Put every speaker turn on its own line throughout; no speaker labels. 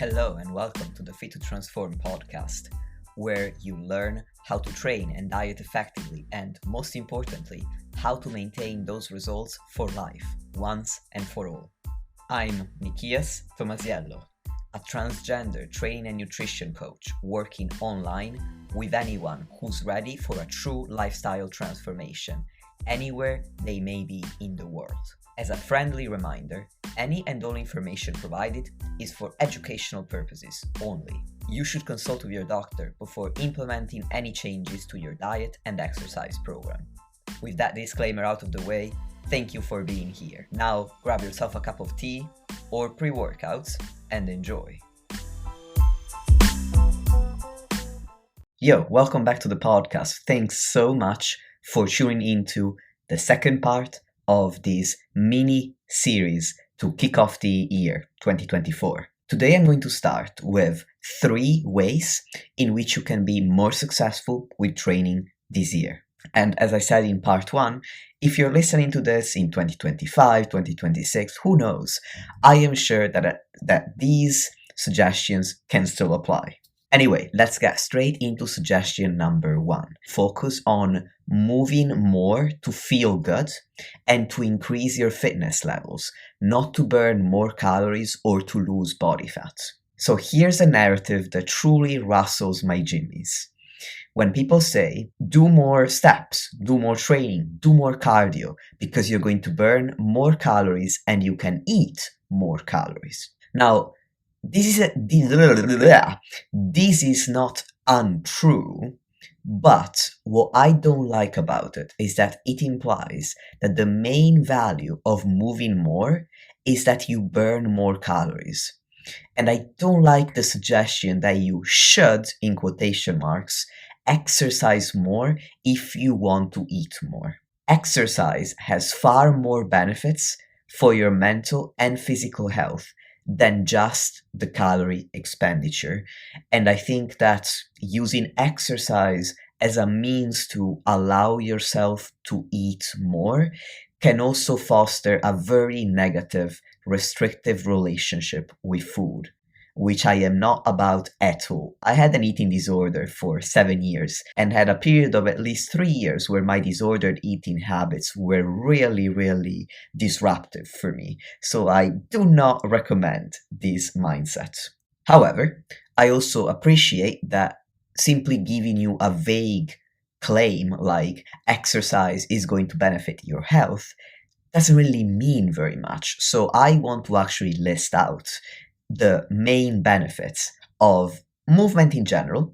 Hello and welcome to the Fit to Transform podcast, where you learn how to train and diet effectively and, most importantly, how to maintain those results for life, once and for all. I'm Nikias Tomasiello, a transgender training and nutrition coach working online with anyone who's ready for a true lifestyle transformation, anywhere they may be in the world. As a friendly reminder, any and all information provided is for educational purposes only. You should consult with your doctor before implementing any changes to your diet and exercise program. With that disclaimer out of the way, thank you for being here. Now grab yourself a cup of tea or pre-workouts and enjoy. Yo, welcome back to the podcast. Thanks so much for tuning into the second part of this mini series to kick off the year 2024. Today I'm going to start with 3 ways in which you can be more successful with training this year. And as I said in part 1, if you're listening to this in 2025, 2026, who knows? I am sure that these suggestions can still apply. Anyway, let's get straight into suggestion number 1. Focus on moving more to feel good and to increase your fitness levels, not to burn more calories or to lose body fat. So here's a narrative that truly rustles my jimmies. When people say, do more steps, do more training, do more cardio, because you're going to burn more calories and you can eat more calories. Now, this is not untrue, but what I don't like about it is that it implies that the main value of moving more is that you burn more calories. And I don't like the suggestion that you should, in quotation marks, exercise more if you want to eat more. Exercise has far more benefits for your mental and physical health than just the calorie expenditure. And I think that using exercise as a means to allow yourself to eat more can also foster a very negative, restrictive relationship with food, which I am not about at all. I had an eating disorder for 7 years and had a period of at least 3 years where my disordered eating habits were really disruptive for me. So I do not recommend this mindset. However, I also appreciate that simply giving you a vague claim like exercise is going to benefit your health doesn't really mean very much. So I want to actually list out the main benefits of movement in general,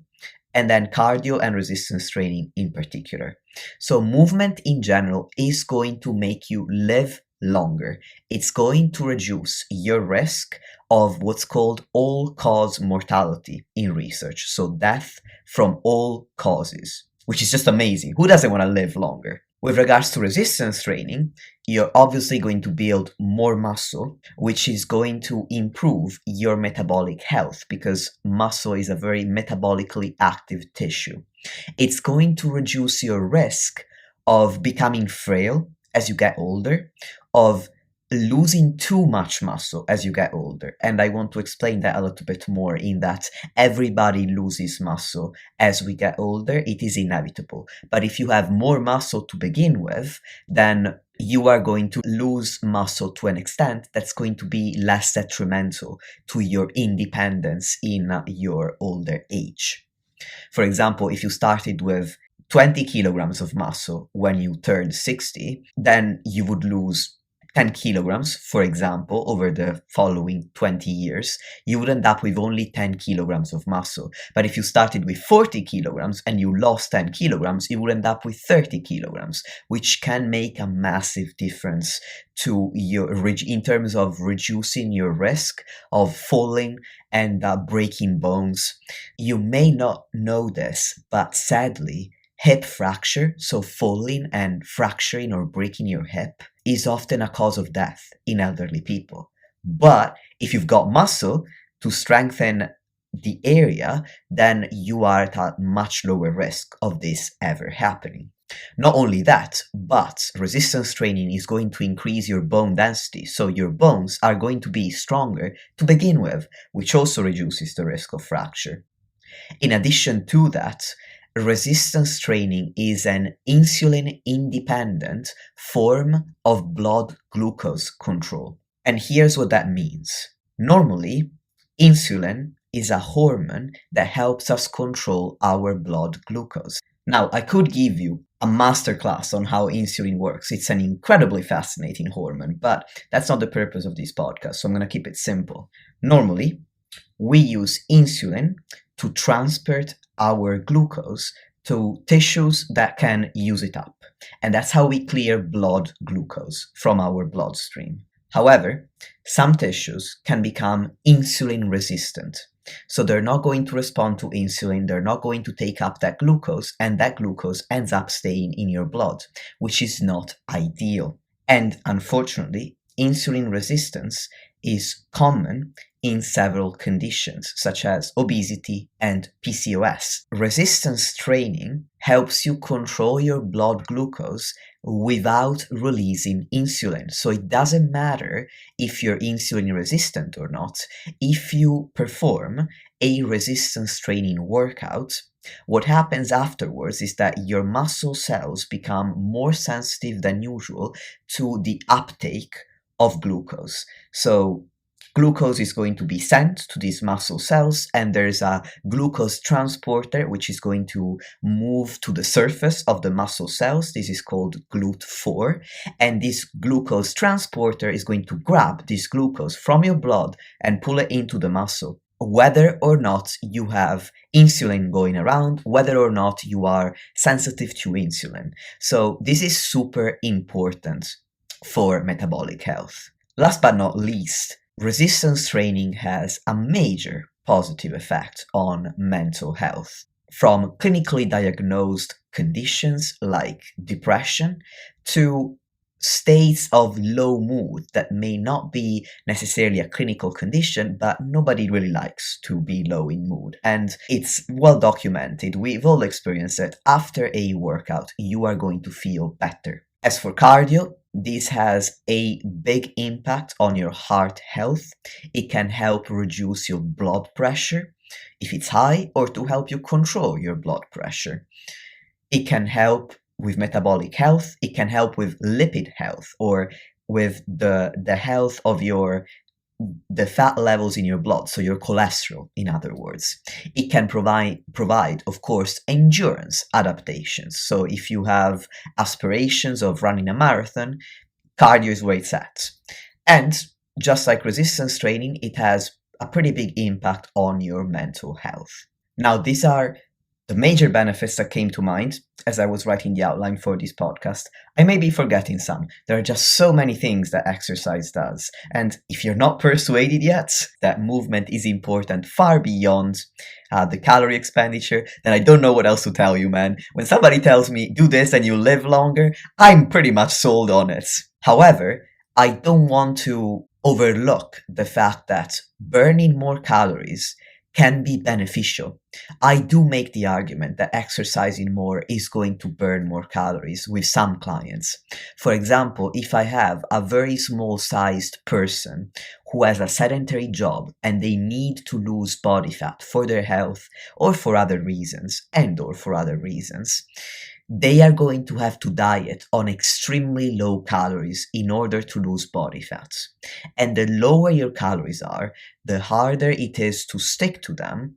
and then cardio and resistance training in particular. So movement in general is going to make you live longer. It's going to reduce your risk of what's called all-cause mortality in research. So death from all causes, which is just amazing. Who doesn't want to live longer? With regards to resistance training, you're obviously going to build more muscle, which is going to improve your metabolic health because muscle is a very metabolically active tissue. It's going to reduce your risk of becoming frail as you get older, of losing too much muscle as you get older. And I want to explain that a little bit more in that everybody loses muscle as we get older. It is inevitable. But if you have more muscle to begin with, then you are going to lose muscle to an extent that's going to be less detrimental to your independence in your older age. For example, if you started with 20 kilograms of muscle when you turned 60, then you would lose 10 kilograms, for example, over the following 20 years, you would end up with only 10 kilograms of muscle. But if you started with 40 kilograms and you lost 10 kilograms, you would end up with 30 kilograms, which can make a massive difference to in terms of reducing your risk of falling and breaking bones. You may not know this, but sadly, hip fracture, so falling and fracturing or breaking your hip, is often a cause of death in elderly people. But if you've got muscle to strengthen the area, then you are at a much lower risk of this ever happening. Not only that, but resistance training is going to increase your bone density, so your bones are going to be stronger to begin with, which also reduces the risk of fracture. In addition to that, resistance training is an insulin independent form of blood glucose control. And here's what that means. Normally, insulin is a hormone that helps us control our blood glucose. Now, I could give you a masterclass on how insulin works. It's an incredibly fascinating hormone, but that's not the purpose of this podcast, so I'm going to keep it simple. Normally, we use insulin to transport our glucose to tissues that can use it up. And that's how we clear blood glucose from our bloodstream. However, some tissues can become insulin resistant. So they're not going to respond to insulin, they're not going to take up that glucose, and that glucose ends up staying in your blood, which is not ideal. And unfortunately, insulin resistance is common in several conditions, such as obesity and PCOS. Resistance training helps you control your blood glucose without releasing insulin. So it doesn't matter if you're insulin resistant or not. If you perform a resistance training workout, what happens afterwards is that your muscle cells become more sensitive than usual to the uptake of glucose. So glucose is going to be sent to these muscle cells, and there's a glucose transporter which is going to move to the surface of the muscle cells. This is called GLUT4, and this glucose transporter is going to grab this glucose from your blood and pull it into the muscle. Whether or not you have insulin going around, whether or not you are sensitive to insulin. So this is super important for metabolic health. Last but not least, resistance training has a major positive effect on mental health. From clinically diagnosed conditions like depression to states of low mood that may not be necessarily a clinical condition, but nobody really likes to be low in mood. And it's well documented. We've all experienced it. After a workout, you are going to feel better. As for cardio, this has a big impact on your heart health. It can help reduce your blood pressure if it's high, or to help you control your blood pressure. It can help with metabolic health. It can help with lipid health, or with the health of the fat levels in your blood, so your cholesterol, in other words. It can provide, of course, endurance adaptations. So if you have aspirations of running a marathon, cardio is where it's at. And just like resistance training, it has a pretty big impact on your mental health. Now, these are the major benefits that came to mind as I was writing the outline for this podcast. I may be forgetting some. There are just so many things that exercise does. And if you're not persuaded yet that movement is important far beyond the calorie expenditure, then I don't know what else to tell you, man. When somebody tells me, do this and you live longer, I'm pretty much sold on it. However, I don't want to overlook the fact that burning more calories can be beneficial. I do make the argument that exercising more is going to burn more calories with some clients. For example, if I have a very small-sized person who has a sedentary job and they need to lose body fat for their health or for other reasons, they are going to have to diet on extremely low calories in order to lose body fat. And the lower your calories are, the harder it is to stick to them,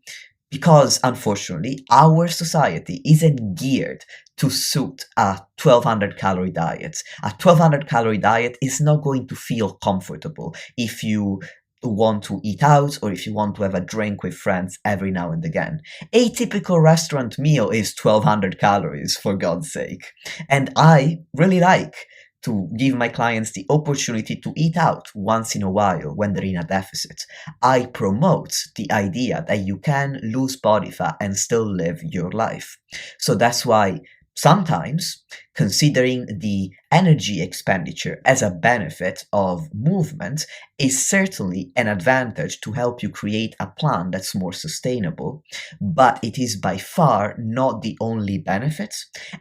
because unfortunately, our society isn't geared to suit a 1200 calorie diet. A 1200 calorie diet is not going to feel comfortable if you want to eat out or if you want to have a drink with friends every now and again. A typical restaurant meal is 1200 calories, for God's sake. And I really like to give my clients the opportunity to eat out once in a while when they're in a deficit. I promote the idea that you can lose body fat and still live your life. So that's why Sometimes, considering the energy expenditure as a benefit of movement is certainly an advantage to help you create a plan that's more sustainable, but it is by far not the only benefit.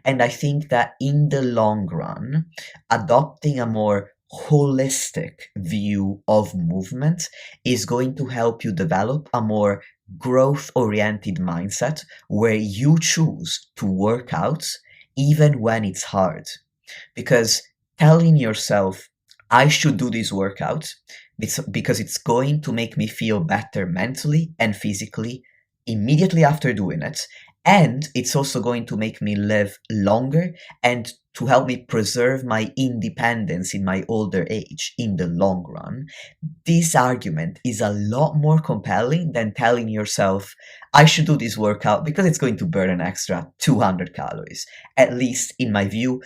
And I think that in the long run, adopting a more holistic view of movement is going to help you develop a more growth oriented mindset where you choose to work out even when it's hard. Because telling yourself, I should do this workout because it's going to make me feel better mentally and physically immediately after doing it. And it's also going to make me live longer and to help me preserve my independence in my older age in the long run. This argument is a lot more compelling than telling yourself, I should do this workout because it's going to burn an extra 200 calories. At least in my view,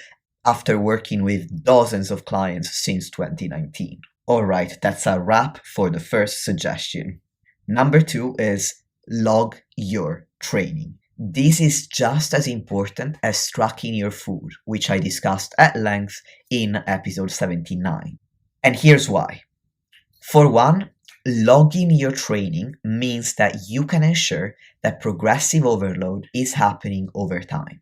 after working with dozens of clients since 2019. Alright, that's a wrap for the first suggestion. Number 2 is log your training. This is just as important as tracking your food, which I discussed at length in episode 79. And here's why. For one, logging your training means that you can ensure that progressive overload is happening over time.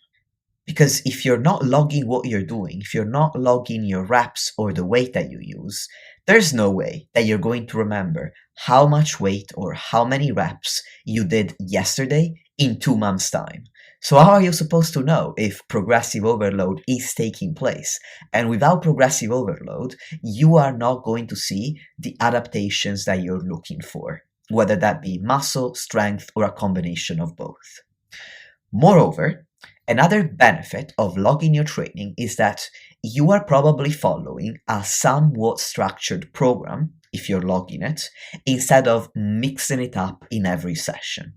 Because if you're not logging what you're doing, if you're not logging your reps or the weight that you use, there's no way that you're going to remember how much weight or how many reps you did yesterday in 2 months' time. So how are you supposed to know if progressive overload is taking place? And without progressive overload, you are not going to see the adaptations that you're looking for, whether that be muscle, strength, or a combination of both. Moreover, another benefit of logging your training is that you are probably following a somewhat structured program, if you're logging it, instead of mixing it up in every session.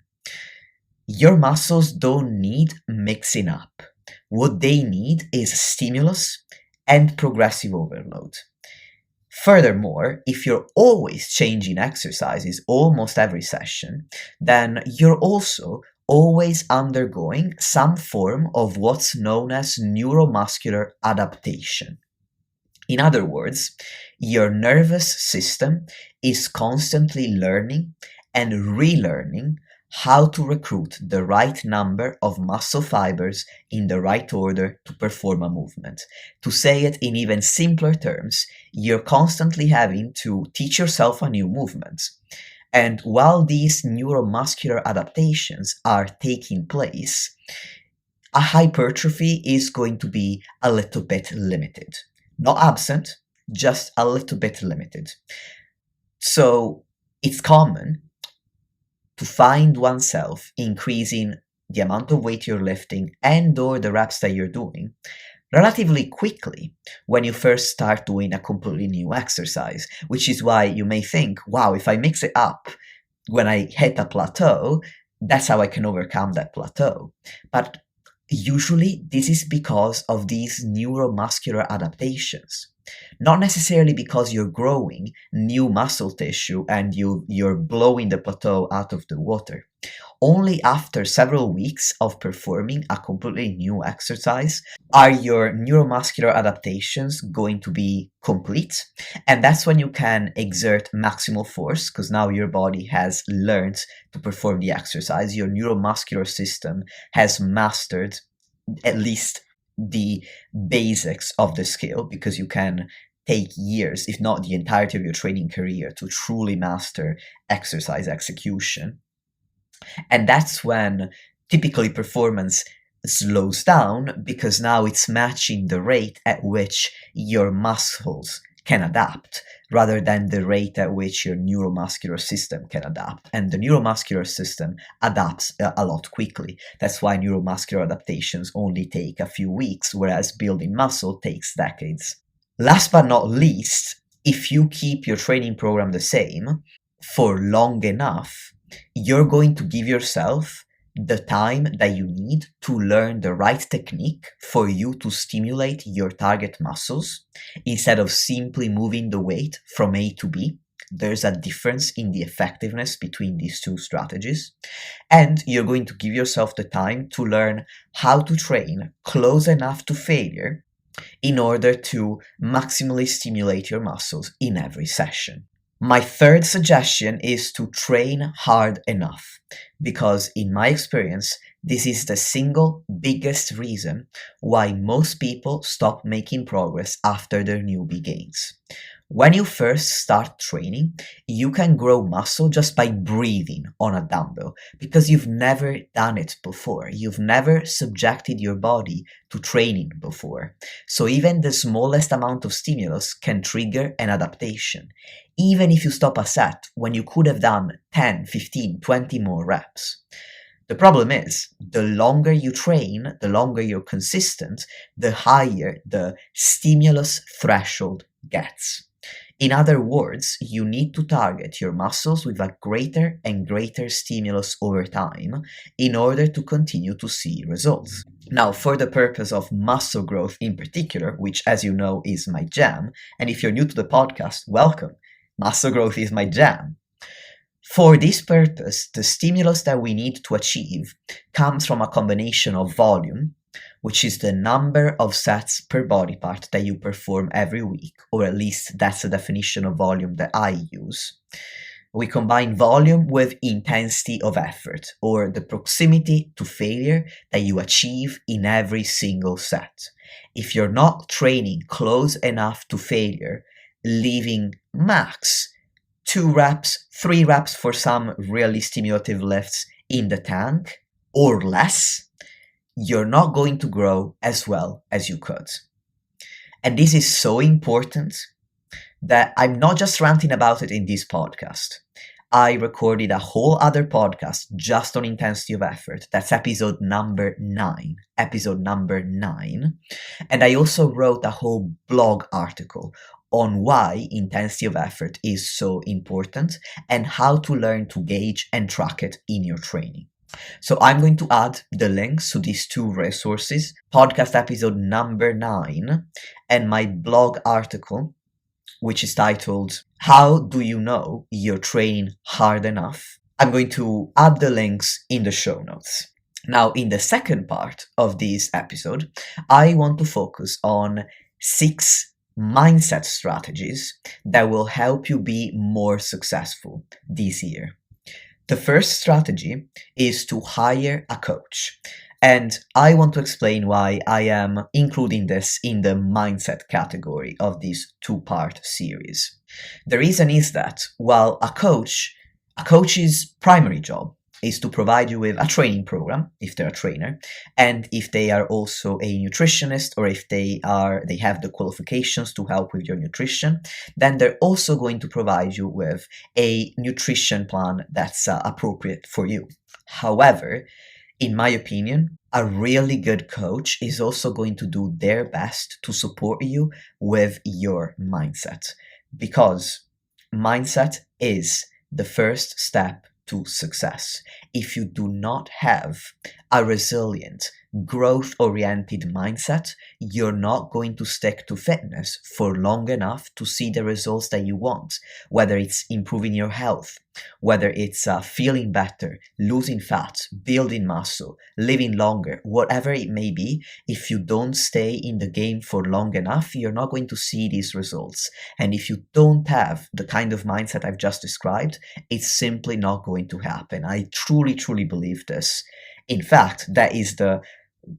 Your muscles don't need mixing up. What they need is stimulus and progressive overload. Furthermore, if you're always changing exercises almost every session, then you're also always undergoing some form of what's known as neuromuscular adaptation. In other words, your nervous system is constantly learning and relearning how to recruit the right number of muscle fibers in the right order to perform a movement. To say it in even simpler terms, you're constantly having to teach yourself a new movement. And while these neuromuscular adaptations are taking place, a hypertrophy is going to be a little bit limited. Not absent, just a little bit limited. So it's common to find oneself increasing the amount of weight you're lifting and or the reps that you're doing relatively quickly when you first start doing a completely new exercise, which is why you may think, wow, if I mix it up when I hit a plateau, that's how I can overcome that plateau. But usually this is because of these neuromuscular adaptations. Not necessarily because you're growing new muscle tissue and you're blowing the plateau out of the water. Only after several weeks of performing a completely new exercise are your neuromuscular adaptations going to be complete. And that's when you can exert maximal force, because now your body has learned to perform the exercise. Your neuromuscular system has mastered at least the basics of the skill, because you can take years, if not the entirety of your training career, to truly master exercise execution. And that's when typically performance slows down, because now it's matching the rate at which your muscles can adapt rather than the rate at which your neuromuscular system can adapt. And the neuromuscular system adapts a lot quickly. That's why neuromuscular adaptations only take a few weeks, whereas building muscle takes decades. Last but not least, if you keep your training program the same for long enough, you're going to give yourself the time that you need to learn the right technique for you to stimulate your target muscles instead of simply moving the weight from A to B. There's a difference in the effectiveness between these two strategies, and you're going to give yourself the time to learn how to train close enough to failure in order to maximally stimulate your muscles in every session. My third suggestion is to train hard enough, because in my experience, this is the single biggest reason why most people stop making progress after their newbie gains. When you first start training, you can grow muscle just by breathing on a dumbbell because you've never done it before. You've never subjected your body to training before. So even the smallest amount of stimulus can trigger an adaptation, even if you stop a set when you could have done 10, 15, 20 more reps. The problem is, the longer you train, the longer you're consistent, the higher the stimulus threshold gets. In other words, you need to target your muscles with a greater and greater stimulus over time in order to continue to see results. Now, for the purpose of muscle growth in particular, which as you know is my jam, and if you're new to the podcast, welcome. Muscle growth is my jam. For this purpose, the stimulus that we need to achieve comes from a combination of volume, which is the number of sets per body part that you perform every week, or at least that's the definition of volume that I use. We combine volume with intensity of effort, or the proximity to failure that you achieve in every single set. If you're not training close enough to failure, leaving max 2 reps, 3 reps for some really stimulative lifts in the tank, or less, you're not going to grow as well as you could. And this is so important that I'm not just ranting about it in this podcast. I recorded a whole other podcast just on intensity of effort. That's episode number 9. And I also wrote a whole blog article on why intensity of effort is so important and how to learn to gauge and track it in your training. So I'm going to add the links to these 2 resources, podcast episode number 9 and my blog article, which is titled, How Do You Know You're Training Hard Enough? I'm going to add the links in the show notes. Now, in the second part of this episode, I want to focus on 6 mindset strategies that will help you be more successful this year. The first strategy is to hire a coach. And I want to explain why I am including this in the mindset category of this 2-part series. The reason is that while a coach's primary job is to provide you with a training program, if they're a trainer, and if they are also a nutritionist, or if they have the qualifications to help with your nutrition, then they're also going to provide you with a nutrition plan that's appropriate for you. However, in my opinion, a really good coach is also going to do their best to support you with your mindset, because mindset is the first step to success. If you do not have a resilient, growth-oriented mindset, you're not going to stick to fitness for long enough to see the results that you want, whether it's improving your health, whether it's feeling better, losing fat, building muscle, living longer, whatever it may be. If you don't stay in the game for long enough, you're not going to see these results. And if you don't have the kind of mindset I've just described, it's simply not going to happen. I truly, truly believe this. In fact, that is the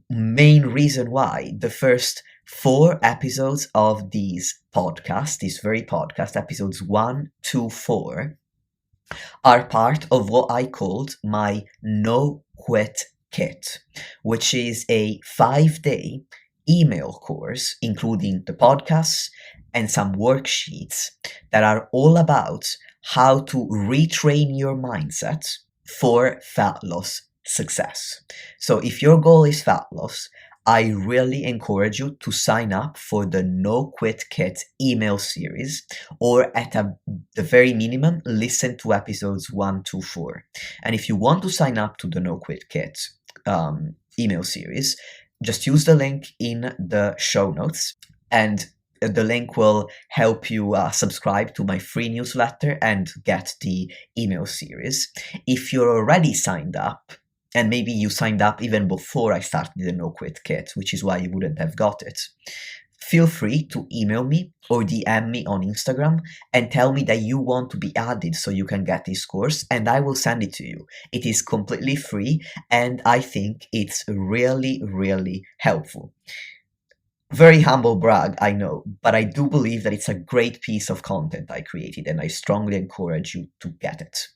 main reason why the first 4 episodes of these very podcast, episodes 1, 2, 4, are part of what I called my No Quit Kit, which is a 5-day email course, including the podcasts and some worksheets that are all about how to retrain your mindset for fat loss success. So if your goal is fat loss, I really encourage you to sign up for the No Quit Kit email series, or at the very minimum, listen to episodes 1 to 4. And if you want to sign up to the No Quit Kit email series, just use the link in the show notes. And The link will help you subscribe to my free newsletter and get the email series. If you're already signed up, and maybe you signed up even before I started the No Quit Kit, which is why you wouldn't have got it, feel free to email me or DM me on Instagram and tell me that you want to be added so you can get this course, and I will send it to you. It is completely free, and I think it's really, really helpful. Very humble brag, I know, but I do believe that it's a great piece of content I created, and I strongly encourage you to get it.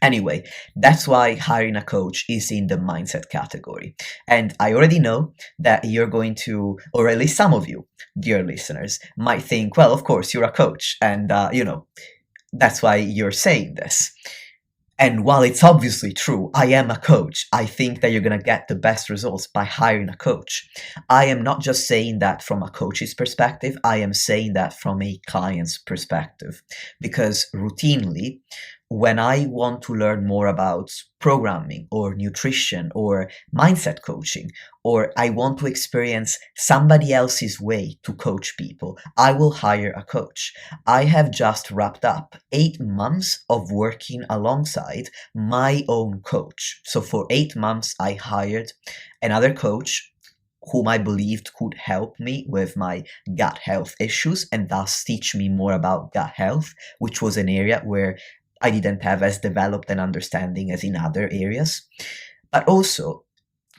Anyway, that's why hiring a coach is in the mindset category. And I already know that you're going to, or at least some of you, dear listeners, might think, well, of course, you're a coach, and, that's why you're saying this. And while it's obviously true, I am a coach. I think that you're going to get the best results by hiring a coach. I am not just saying that from a coach's perspective, I am saying that from a client's perspective. Because routinely, when I want to learn more about programming or nutrition or mindset coaching, or I want to experience somebody else's way to coach people, I will hire a coach. I have just wrapped up 8 months of working alongside my own coach. So for 8 months, I hired another coach whom I believed could help me with my gut health issues and thus teach me more about gut health, which was an area where I didn't have as developed an understanding as in other areas. But also,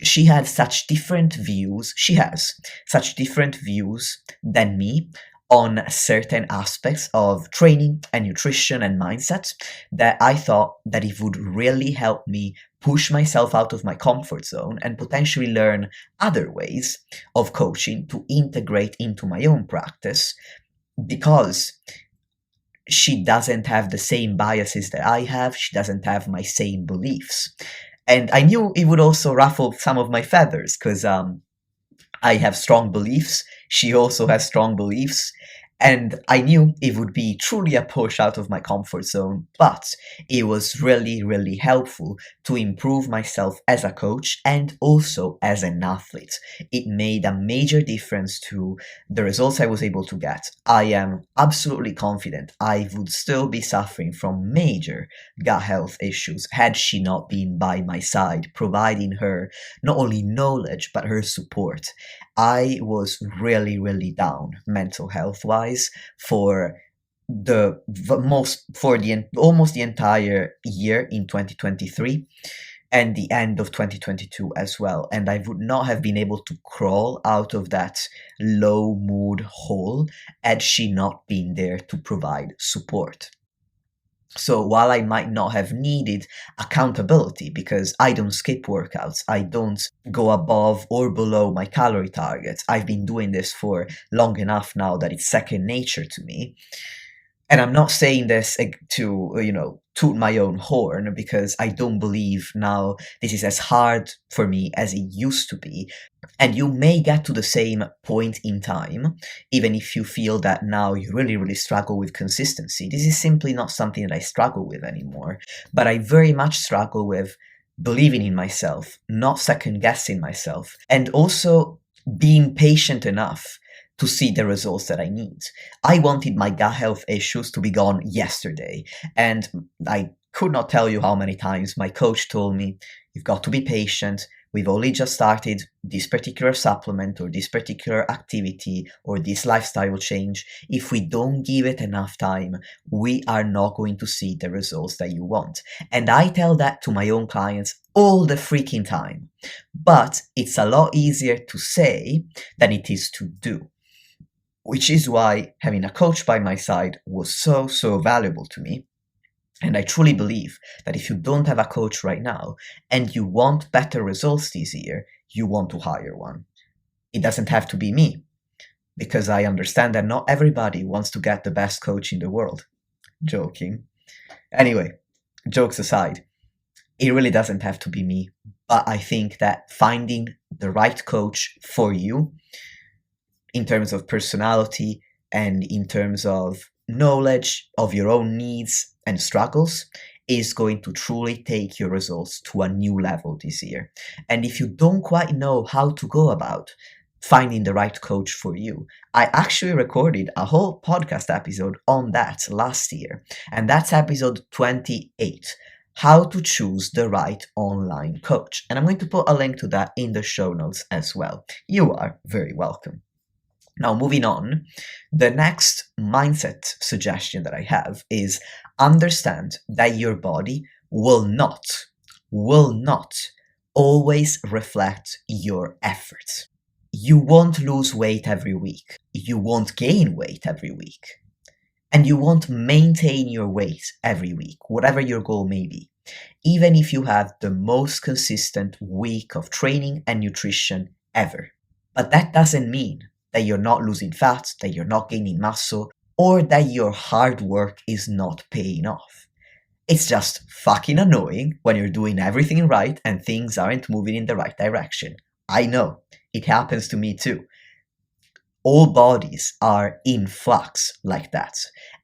she has such different views than me on certain aspects of training and nutrition and mindset that I thought that it would really help me push myself out of my comfort zone and potentially learn other ways of coaching to integrate into my own practice, because she doesn't have the same biases that I have. She doesn't have my same beliefs. And I knew it would also ruffle some of my feathers because I have strong beliefs. She also has strong beliefs. And I knew it would be truly a push out of my comfort zone, but it was really, really helpful to improve myself as a coach and also as an athlete. It made a major difference to the results I was able to get. I am absolutely confident I would still be suffering from major gut health issues had she not been by my side, providing her not only knowledge but her support. I was really, really down mental health wise for almost the entire year in 2023 and the end of 2022 as well. And I would not have been able to crawl out of that low mood hole had she not been there to provide support. So while I might not have needed accountability because I don't skip workouts, I don't go above or below my calorie targets, I've been doing this for long enough now that it's second nature to me. And I'm not saying this to, toot my own horn, because I don't believe now this is as hard for me as it used to be. And you may get to the same point in time, even if you feel that now you really, really struggle with consistency. This is simply not something that I struggle with anymore, but I very much struggle with believing in myself, not second guessing myself, and also being patient enough to see the results that I need. I wanted my gut health issues to be gone yesterday, and I could not tell you how many times my coach told me, you've got to be patient, we've only just started this particular supplement or this particular activity or this lifestyle change. If we don't give it enough time, we are not going to see the results that you want. And I tell that to my own clients all the freaking time. But it's a lot easier to say than it is to do. Which is why having a coach by my side was so, so valuable to me. And I truly believe that if you don't have a coach right now and you want better results this year, you want to hire one. It doesn't have to be me, because I understand that not everybody wants to get the best coach in the world. Joking. Anyway, jokes aside, it really doesn't have to be me. But I think that finding the right coach for you, in terms of personality and in terms of knowledge of your own needs and struggles, is going to truly take your results to a new level this year. And if you don't quite know how to go about finding the right coach for you. I actually recorded a whole podcast episode on that last year, and that's episode 28, How to Choose the Right Online Coach. And I'm going to put a link to that in the show notes as well. You are very welcome. Now, moving on, the next mindset suggestion that I have is understand that your body will not always reflect your efforts. You won't lose weight every week. You won't gain weight every week. And you won't maintain your weight every week, whatever your goal may be. Even if you have the most consistent week of training and nutrition ever. But that doesn't mean that you're not losing fat, that you're not gaining muscle, or that your hard work is not paying off. It's just fucking annoying when you're doing everything right and things aren't moving in the right direction. I know, it happens to me too. All bodies are in flux like that,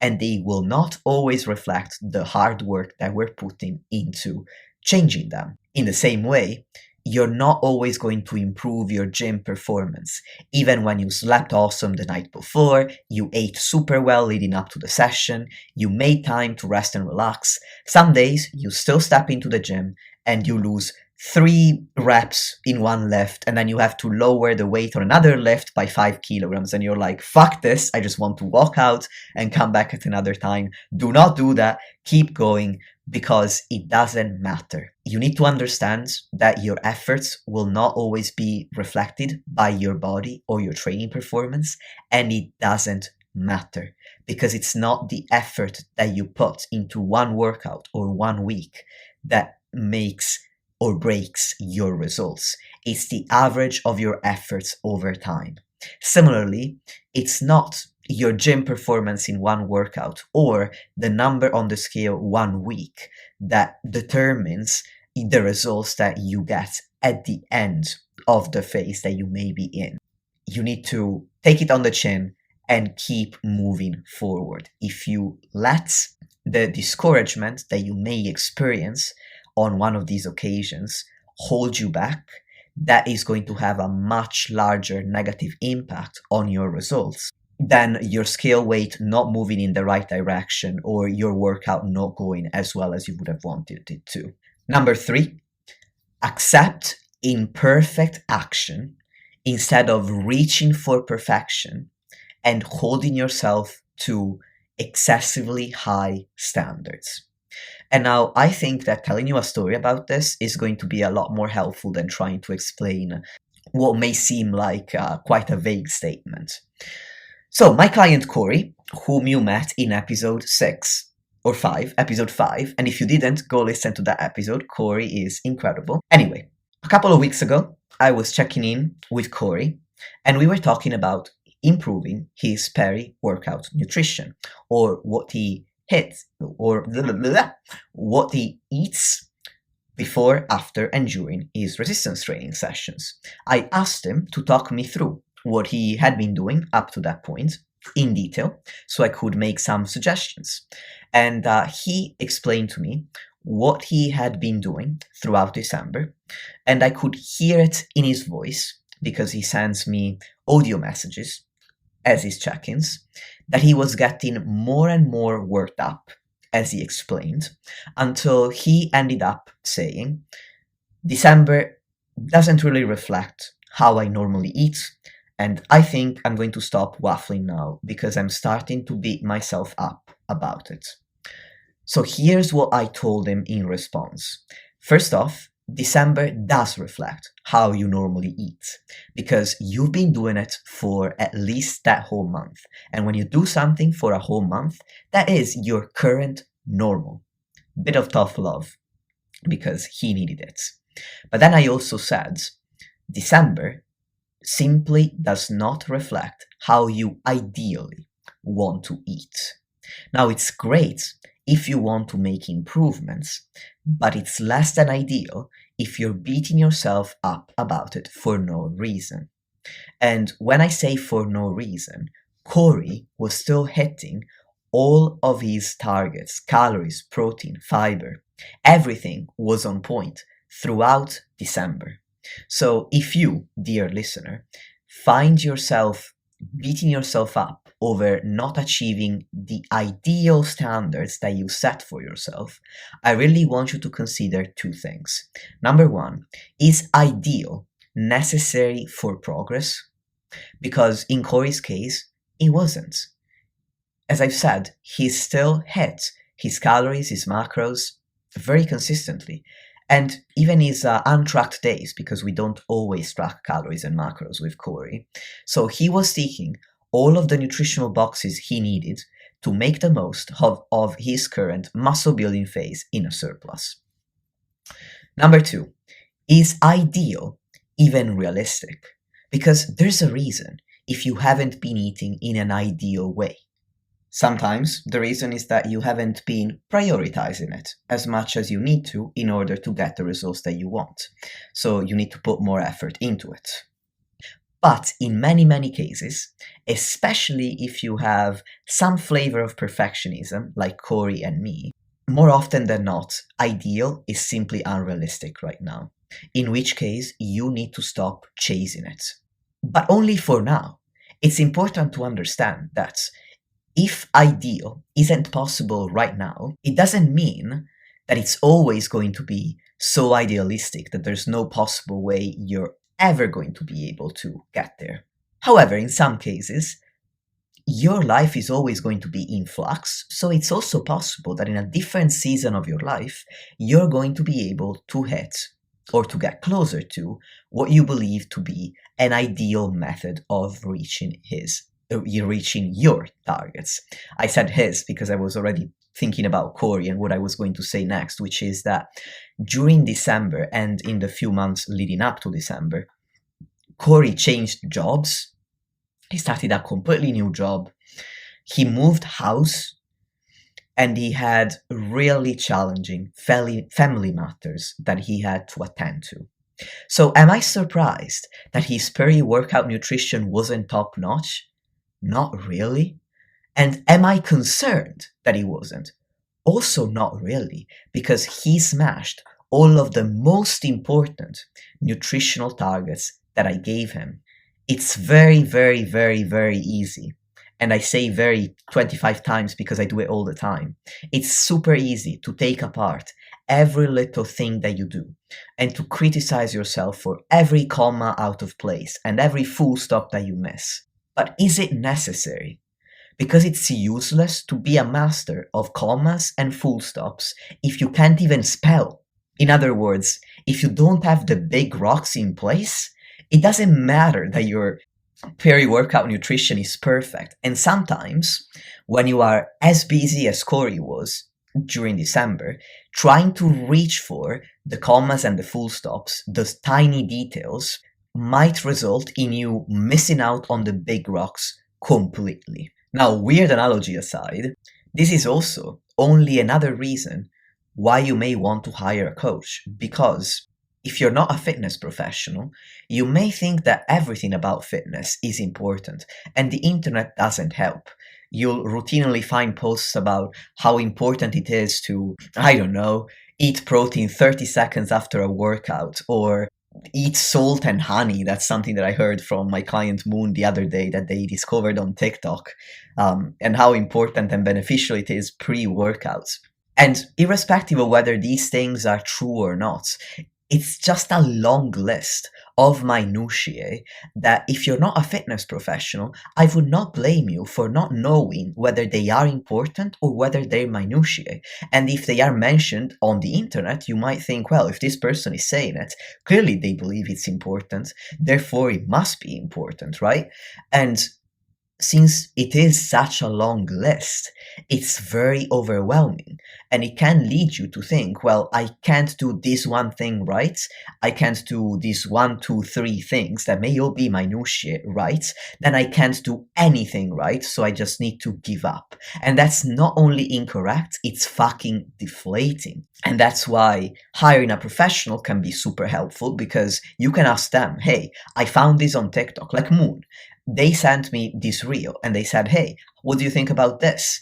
and they will not always reflect the hard work that we're putting into changing them. In the same way, you're not always going to improve your gym performance. Even when you slept awesome the night before, you ate super well leading up to the session, you made time to rest and relax, some days you still step into the gym and you lose 3 reps in one lift, and then you have to lower the weight on another lift by 5 kilograms, and you're like, fuck this, I just want to walk out and come back at another time. Do not do that. Keep going, because it doesn't matter. You need to understand that your efforts will not always be reflected by your body or your training performance, and it doesn't matter, because it's not the effort that you put into one workout or one week that makes or breaks your results. It's the average of your efforts over time. Similarly, it's not your gym performance in one workout or the number on the scale one week that determines the results that you get at the end of the phase that you may be in. You need to take it on the chin and keep moving forward. If you let the discouragement that you may experience on one of these occasions hold you back, that is going to have a much larger negative impact on your results than your scale weight not moving in the right direction or your workout not going as well as you would have wanted it to. Number 3, accept imperfect action instead of reaching for perfection and holding yourself to excessively high standards. And now I think that telling you a story about this is going to be a lot more helpful than trying to explain what may seem like quite a vague statement. So my client Corey, whom you met in episode 6 or 5, episode 5, and if you didn't, go listen to that episode. Corey is incredible. Anyway, a couple of weeks ago, I was checking in with Corey, and we were talking about improving his peri-workout nutrition, or what he hits, or what he eats before, after, and during his resistance training sessions. I asked him to talk me through what he had been doing up to that point in detail so I could make some suggestions. And he explained to me what he had been doing throughout December, and I could hear it in his voice because he sends me audio messages as his check-ins, that he was getting more and more worked up, as he explained, until he ended up saying, December doesn't really reflect how I normally eat, and I think I'm going to stop waffling now because I'm starting to beat myself up about it. So here's what I told him in response. First off, December does reflect how you normally eat because you've been doing it for at least that whole month. And when you do something for a whole month, that is your current normal. Bit of tough love because he needed it. But then I also said, December simply does not reflect how you ideally want to eat. Now, it's great if you want to make improvements, but it's less than ideal if you're beating yourself up about it for no reason. And when I say for no reason, Corey was still hitting all of his targets, calories, protein, fiber. Everything was on point throughout December. So if you, dear listener, find yourself beating yourself up over not achieving the ideal standards that you set for yourself, I really want you to consider two things. Number one, is ideal necessary for progress? Because in Corey's case, it wasn't. As I've said, he still hit his calories, his macros very consistently. And even his untracked days, because we don't always track calories and macros with Corey. So he was ticking all of the nutritional boxes he needed to make the most of his current muscle building phase in a surplus. Number two, is ideal even realistic? Because there's a reason if you haven't been eating in an ideal way. Sometimes the reason is that you haven't been prioritizing it as much as you need to in order to get the results that you want. So you need to put more effort into it. But in many, many cases, especially if you have some flavor of perfectionism, like Corey and me, more often than not, ideal is simply unrealistic right now, in which case you need to stop chasing it. But only for now. It's important to understand that if ideal isn't possible right now, it doesn't mean that it's always going to be so idealistic that there's no possible way you're ever going to be able to get there. However, in some cases, your life is always going to be in flux, so it's also possible that in a different season of your life, you're going to be able to hit or to get closer to what you believe to be an ideal method of reaching your targets. I said his because I was already thinking about Corey and what I was going to say next, which is that during December and in the few months leading up to December, Corey changed jobs. He started a completely new job. He moved house and he had really challenging family matters that he had to attend to. So am I surprised that his peri-workout nutrition wasn't top notch? Not really. And am I concerned that he wasn't? Also not really, because he smashed all of the most important nutritional targets that I gave him. It's very, very, very, very easy. And I say very 25 times because I do it all the time. It's super easy to take apart every little thing that you do and to criticize yourself for every comma out of place and every full stop that you miss. But is it necessary? Because it's useless to be a master of commas and full stops if you can't even spell. In other words, if you don't have the big rocks in place, it doesn't matter that your peri-workout nutrition is perfect. And sometimes, when you are as busy as Corey was during December, trying to reach for the commas and the full stops, those tiny details, might result in you missing out on the big rocks completely. Now, weird analogy aside, this is also only another reason why you may want to hire a coach, because if you're not a fitness professional, you may think that everything about fitness is important, and the internet doesn't help. You'll routinely find posts about how important it is to, I don't know, eat protein 30 seconds after a workout, or eat salt and honey. That's something that I heard from my client Moon the other day that they discovered on TikTok, and how important and beneficial it is pre-workouts. And irrespective of whether these things are true or not, it's just a long list of minutiae that if you're not a fitness professional, I would not blame you for not knowing whether they are important or whether they're minutiae. And if they are mentioned on the internet, you might think, well, if this person is saying it, clearly they believe it's important, therefore it must be important, right? And since it is such a long list, it's very overwhelming and it can lead you to think, well, I can't do this one thing right. I can't do these 1, 2, 3 things that may all be minutiae right. Then I can't do anything right. So I just need to give up. And that's not only incorrect, it's fucking deflating. And that's why hiring a professional can be super helpful, because you can ask them, hey, I found this on TikTok, like Moon. They sent me this reel and they said, hey, what do you think about this?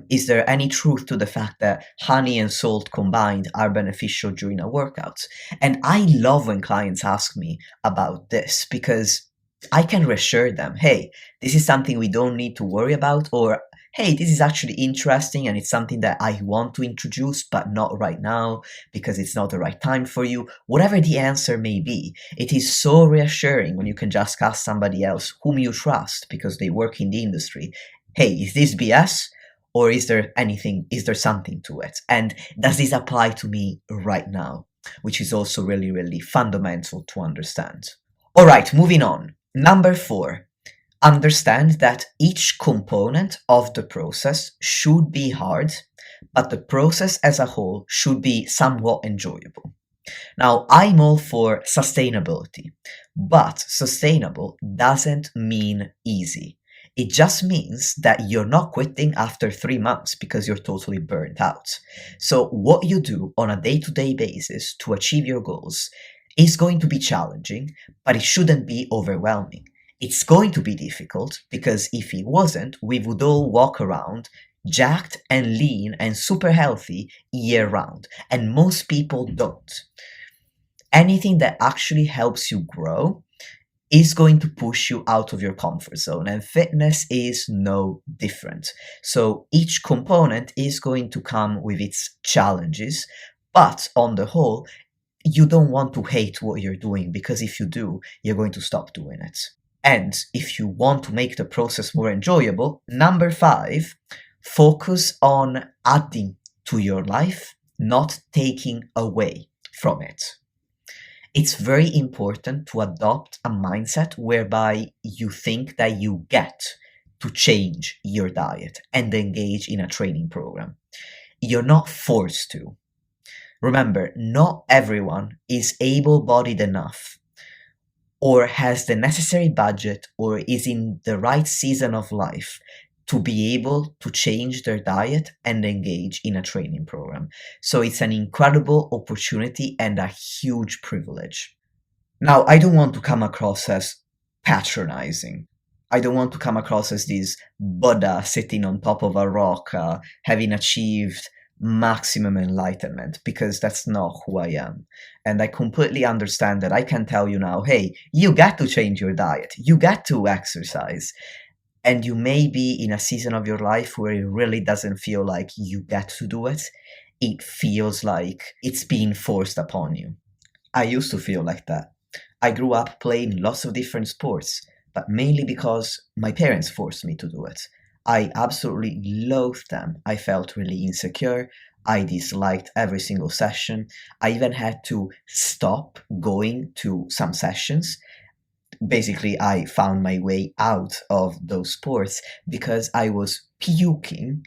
Is there any truth to the fact that honey and salt combined are beneficial during a workout? And I love when clients ask me about this, because I can reassure them, hey, this is something we don't need to worry about, or hey, this is actually interesting and it's something that I want to introduce, but not right now because it's not the right time for you. Whatever the answer may be, it is so reassuring when you can just ask somebody else whom you trust because they work in the industry, hey, is this BS? Or is there something to it? And does this apply to me right now? Which is also really, really fundamental to understand. All right, moving on. Number 4, understand that each component of the process should be hard, but the process as a whole should be somewhat enjoyable. Now, I'm all for sustainability, but sustainable doesn't mean easy. It just means that you're not quitting after 3 months because you're totally burnt out. So, what you do on a day to day basis to achieve your goals is going to be challenging, but it shouldn't be overwhelming. It's going to be difficult because if it wasn't, we would all walk around jacked and lean and super healthy year round. And most people don't. Anything that actually helps you grow is going to push you out of your comfort zone, and fitness is no different. So each component is going to come with its challenges, but on the whole, you don't want to hate what you're doing because if you do, you're going to stop doing it. And if you want to make the process more enjoyable, number 5, focus on adding to your life, not taking away from it. It's very important to adopt a mindset whereby you think that you get to change your diet and engage in a training program. You're not forced to. Remember, not everyone is able-bodied enough or has the necessary budget or is in the right season of life to be able to change their diet and engage in a training program. So it's an incredible opportunity and a huge privilege. Now, I don't want to come across as patronizing. I don't want to come across as this Buddha sitting on top of a rock, having achieved maximum enlightenment, because that's not who I am. And I completely understand that I can tell you now, hey, you get to change your diet, you get to exercise, and you may be in a season of your life where it really doesn't feel like you get to do it. It feels like it's being forced upon you. I used to feel like that. I grew up playing lots of different sports, but mainly because my parents forced me to do it. I absolutely loathed them. I felt really insecure. I disliked every single session. I even had to stop going to some sessions. Basically, I found my way out of those sports because I was puking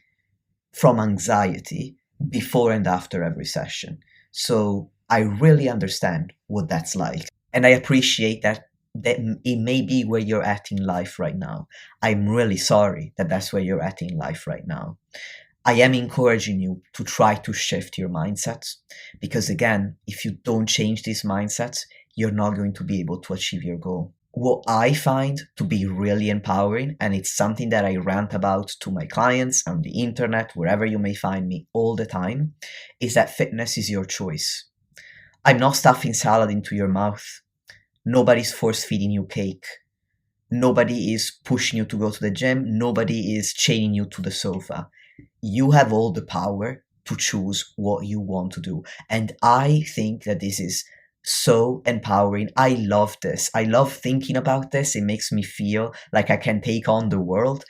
from anxiety before and after every session. So I really understand what that's like. And I appreciate that it may be where you're at in life right now. I'm really sorry that that's where you're at in life right now. I am encouraging you to try to shift your mindsets because, again, if you don't change these mindsets, you're not going to be able to achieve your goal. What I find to be really empowering, and it's something that I rant about to my clients on the internet, wherever you may find me all the time, is that fitness is your choice. I'm not stuffing salad into your mouth. Nobody's force feeding you cake. Nobody is pushing you to go to the gym. Nobody is chaining you to the sofa. You have all the power to choose what you want to do. And I think that this is so empowering. I love this. I love thinking about this. It makes me feel like I can take on the world.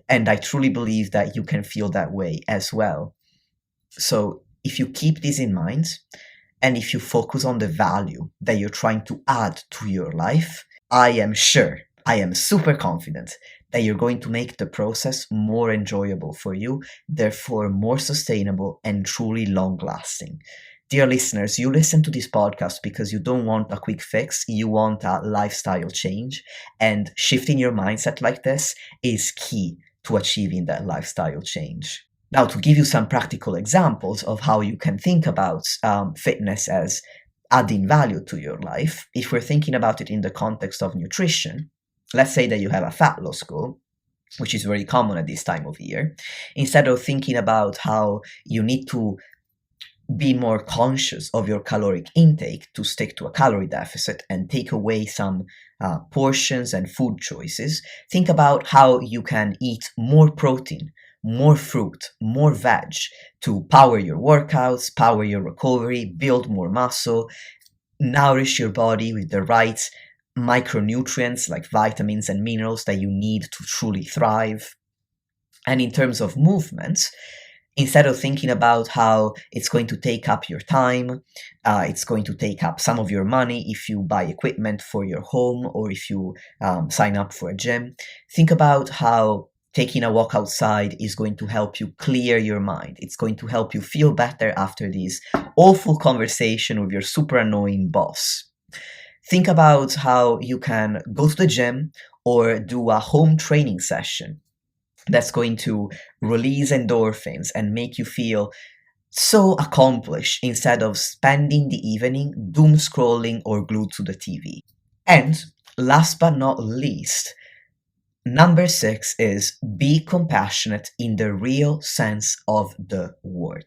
And I truly believe that you can feel that way as well. So if you keep this in mind, and if you focus on the value that you're trying to add to your life, I am sure, I am super confident that you're going to make the process more enjoyable for you, therefore more sustainable and truly long lasting. Dear listeners, you listen to this podcast because you don't want a quick fix, you want a lifestyle change, and shifting your mindset like this is key to achieving that lifestyle change. Now, to give you some practical examples of how you can think about fitness as adding value to your life, if we're thinking about it in the context of nutrition, let's say that you have a fat loss goal, which is very common at this time of year. Instead of thinking about how you need to be more conscious of your caloric intake to stick to a calorie deficit and take away some portions and food choices. Think about how you can eat more protein, more fruit, more veg to power your workouts, power your recovery, build more muscle, nourish your body with the right micronutrients like vitamins and minerals that you need to truly thrive. And in terms of movements, instead of thinking about how it's going to take up your time, it's going to take up some of your money if you buy equipment for your home or if you sign up for a gym, think about how taking a walk outside is going to help you clear your mind. It's going to help you feel better after this awful conversation with your super annoying boss. Think about how you can go to the gym or do a home training session that's going to release endorphins and make you feel so accomplished instead of spending the evening doom scrolling or glued to the TV. And last but not least, number 6 is be compassionate in the real sense of the word.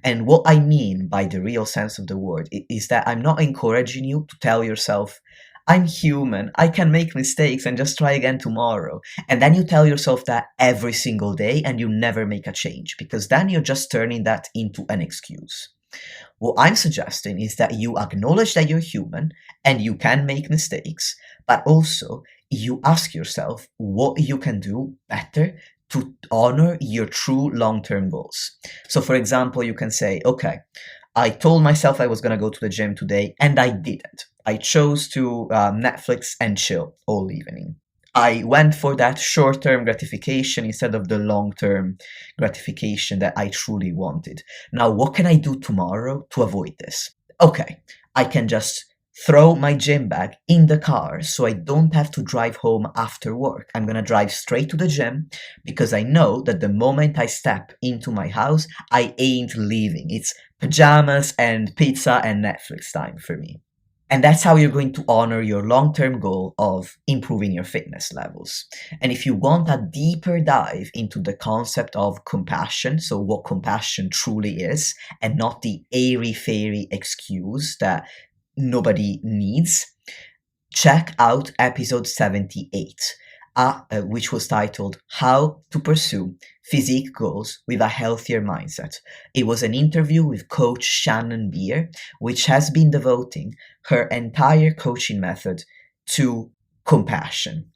And what I mean by the real sense of the word is that I'm not encouraging you to tell yourself, I'm human, I can make mistakes and just try again tomorrow. And then you tell yourself that every single day and you never make a change, because then you're just turning that into an excuse. What I'm suggesting is that you acknowledge that you're human and you can make mistakes, but also you ask yourself what you can do better to honor your true long-term goals. So for example, you can say, okay, I told myself I was going to go to the gym today and I didn't. I chose to Netflix and chill all evening. I went for that short-term gratification instead of the long-term gratification that I truly wanted. Now, what can I do tomorrow to avoid this? Okay, I can just throw my gym bag in the car so I don't have to drive home after work. I'm gonna drive straight to the gym because I know that the moment I step into my house, I ain't leaving. It's pajamas and pizza and Netflix time for me. And that's how you're going to honor your long-term goal of improving your fitness levels. And if you want a deeper dive into the concept of compassion, so what compassion truly is, and not the airy-fairy excuse that nobody needs, check out episode 78, which was titled How to Pursue Physique Goals with a Healthier Mindset. It was an interview with coach Shannon Beer, which has been devoting her entire coaching method to compassion.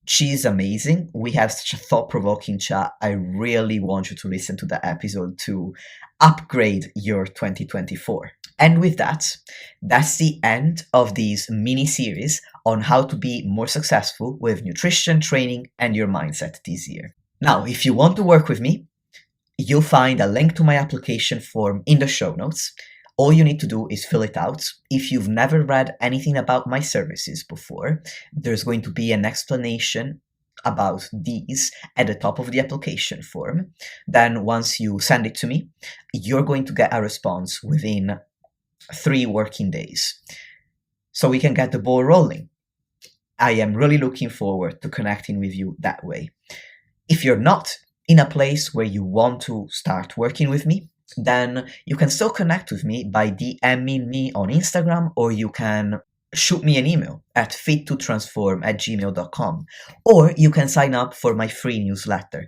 She's amazing. We have such a thought-provoking chat. I really want you to listen to that episode to upgrade your 2024. And with that, that's the end of this mini-series on how to be more successful with nutrition, training, and your mindset this year. Now, if you want to work with me, you'll find a link to my application form in the show notes. All you need to do is fill it out. If you've never read anything about my services before, there's going to be an explanation about these at the top of the application form. Then once you send it to me, you're going to get a response within 3 working days. So we can get the ball rolling. I am really looking forward to connecting with you that way. If you're not in a place where you want to start working with me, then you can still connect with me by DMing me on Instagram, or you can shoot me an email at fit2transform@gmail.com, or you can sign up for my free newsletter.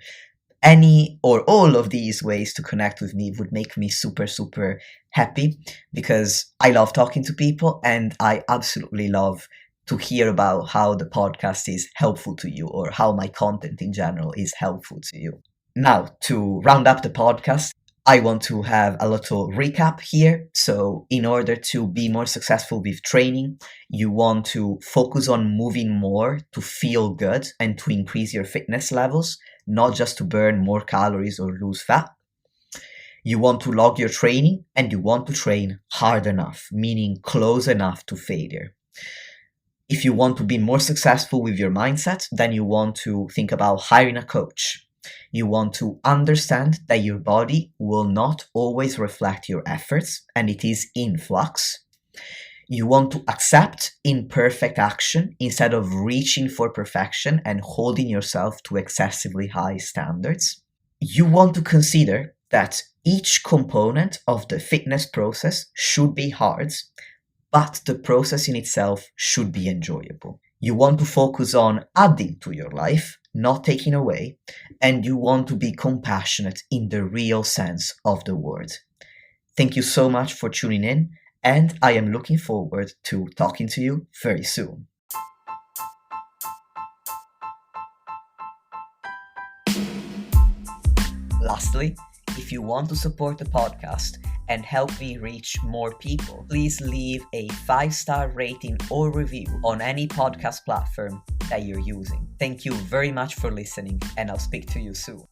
Any or all of these ways to connect with me would make me super, super happy, because I love talking to people and I absolutely love to hear about how the podcast is helpful to you, or how my content in general is helpful to you. Now, to round up the podcast, I want to have a little recap here. So in order to be more successful with training, you want to focus on moving more to feel good and to increase your fitness levels, not just to burn more calories or lose fat. You want to log your training, and you want to train hard enough, meaning close enough to failure. If you want to be more successful with your mindset, then you want to think about hiring a coach. You want to understand that your body will not always reflect your efforts and it is in flux. You want to accept imperfect action instead of reaching for perfection and holding yourself to excessively high standards. You want to consider that Each component of the fitness process should be hard, but the process in itself should be enjoyable. You want to focus on adding to your life, not taking away, and you want to be compassionate in the real sense of the word. Thank you so much for tuning in, and I am looking forward to talking to you very soon. Lastly, if you want to support the podcast and help me reach more people, please leave a 5-star rating or review on any podcast platform that you're using. Thank you very much for listening, and I'll speak to you soon.